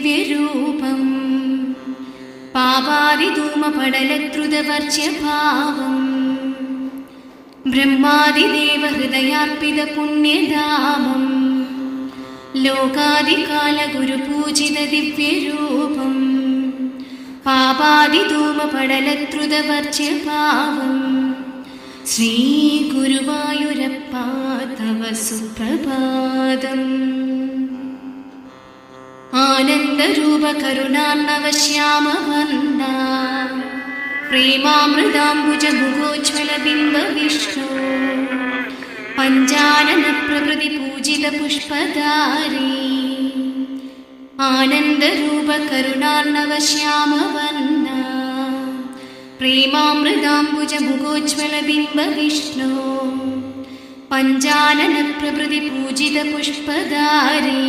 ദിവ്യരൂപം പാപാദിധൂമപടലദ്രുതവർച്യഭാവം ബ്രഹ്മാദിദേവഹൃദയാർപ്പിത പുണ്യധാമം ലോകാദികാലഗുരുപൂജിത ദിവ്യരൂപം പാപാദിധൂമപടലദ്രുതവർച്യഭാവം ശ്രീ ഗുരുവായൂരപ്പ തവ സുപ്രഭാതം. ആനന്ദരൂപ കരുണാർണവശ്യാമവർണ്ണ പ്രേമാമൃതാംബുജമുഖോജ്വല ബിംബ വിഷ്ണു പഞ്ചാനന പ്രകൃതി പൂജിത പുഷ്പധാരി ആനന്ദരൂപ കരുണാർണവശ്യാമവർണ്ണ പ്രേമാമൃതാംബുജമുഖോജ്വല ബിംബ വിഷ്ണു പഞ്ചാനന പ്രകൃതി പൂജിത പുഷ്പധാരി